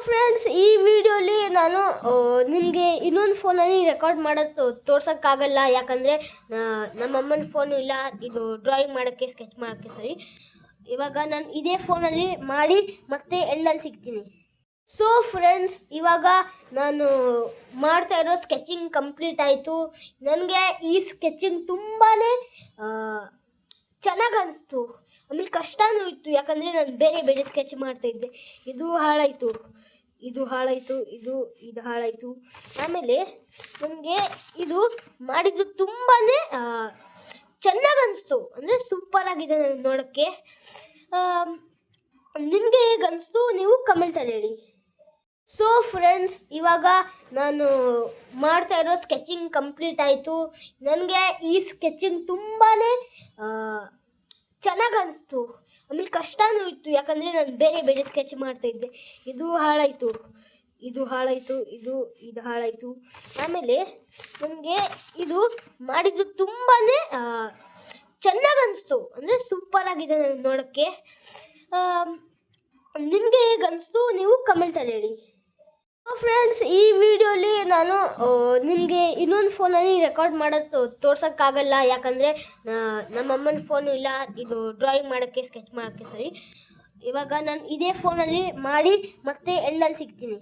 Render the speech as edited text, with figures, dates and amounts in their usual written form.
Friends, ಈ ವಿಡಿಯೋಲಿ ನಾನು ನಿಮಗೆ ಇನ್ನೊಂದು ಫೋನಲ್ಲಿ ರೆಕಾರ್ಡ್ ಮಾಡೋದು ತೋರ್ಸೋಕ್ಕಾಗಲ್ಲ. ಯಾಕಂದರೆ ನಮ್ಮಮ್ಮನ ಫೋನು ಇಲ್ಲ, ಇದು ಡ್ರಾಯಿಂಗ್ ಮಾಡೋಕ್ಕೆ, ಸ್ಕೆಚ್ ಮಾಡೋಕ್ಕೆ. ಸರಿ, ಇವಾಗ ನಾನು ಇದೇ ಫೋನಲ್ಲಿ ಮಾಡಿ ಮತ್ತೆ ಎಂಡಲ್ಲಿ ಸಿಗ್ತೀನಿ. ಸೊ ಫ್ರೆಂಡ್ಸ್, ಇವಾಗ ನಾನು ಮಾಡ್ತಾ ಇರೋ ಸ್ಕೆಚಿಂಗ್ ಕಂಪ್ಲೀಟ್ ಆಯಿತು. ನನಗೆ ಈ ಸ್ಕೆಚಿಂಗ್ ತುಂಬಾ ಚೆನ್ನಾಗಿ ಅನಿಸ್ತು. ಆಮೇಲೆ ಕಷ್ಟನೂ ಇತ್ತು, ಯಾಕಂದರೆ ನಾನು ಬೇರೆ ಬೇರೆ ಸ್ಕೆಚ್ ಮಾಡ್ತಾಯಿದ್ದೆ. ಇದು ಹಾಳಾಯಿತು, ಇದು ಹಾಳಾಯಿತು. ಆಮೇಲೆ ನನಗೆ ಇದು ಮಾಡಿದ್ದು ತುಂಬಾ ಚೆನ್ನಾಗಿ ಅನಿಸ್ತು. ಅಂದರೆ ಸೂಪರಾಗಿದೆ ನನಗೆ ನೋಡೋಕ್ಕೆ. ನಿಮಗೆ ಹೇಗೆ ಅನಿಸ್ತು ನೀವು ಕಮೆಂಟಲ್ಲಿ ಹೇಳಿ. ಸೊ ಫ್ರೆಂಡ್ಸ್, ಇವಾಗ ನಾನು ಮಾಡ್ತಾ ಇರೋ ಸ್ಕೆಚಿಂಗ್ ಕಂಪ್ಲೀಟ್ ಆಯಿತು. ನನಗೆ ಈ ಸ್ಕೆಚಿಂಗ್ ತುಂಬಾ ಚೆನ್ನಾಗಿ ಅನಿಸ್ತು. ಆಮೇಲೆ ಕಷ್ಟನೂ ಇತ್ತು, ಯಾಕಂದರೆ ನಾನು ಬೇರೆ ಬೇರೆ ಸ್ಕೆಚ್ ಮಾಡ್ತಾಯಿದ್ದೆ. ಇದು ಹಾಳಾಯಿತು, ಇದು ಹಾಳಾಯಿತು. ಆಮೇಲೆ ನನಗೆ ಇದು ಮಾಡಿದ್ದು ತುಂಬಾ ಚೆನ್ನಾಗಿ ಅನಿಸ್ತು. ಅಂದರೆ ಸೂಪರಾಗಿದೆ ನನಗೆ ನೋಡೋಕ್ಕೆ. ನಿಮಗೆ ಹೇಗೆ ಅನಿಸ್ತು ನೀವು ಕಮೆಂಟಲ್ಲಿ ಹೇಳಿ. ಫ್ರೆಂಡ್ಸ್, ಈ ವಿಡಿಯೋಲಿ ನಾನು ನಿಮಗೆ ಇನ್ನೊಂದು ಫೋನಲ್ಲಿ ರೆಕಾರ್ಡ್ ಮಾಡೋದು ತೋರ್ಸೋಕ್ಕಾಗಲ್ಲ. ಯಾಕಂದರೆ ನಮ್ಮಮ್ಮನ ಫೋನು ಇಲ್ಲ, ಇದು ಡ್ರಾಯಿಂಗ್ ಮಾಡೋಕ್ಕೆ, ಸ್ಕೆಚ್ ಮಾಡೋಕ್ಕೆ. ಸರಿ, ಇವಾಗ ನಾನು ಇದೇ ಫೋನಲ್ಲಿ ಮಾಡಿ ಮತ್ತೆ ಎಂಡಲ್ಲಿ ಸಿಗ್ತೀನಿ.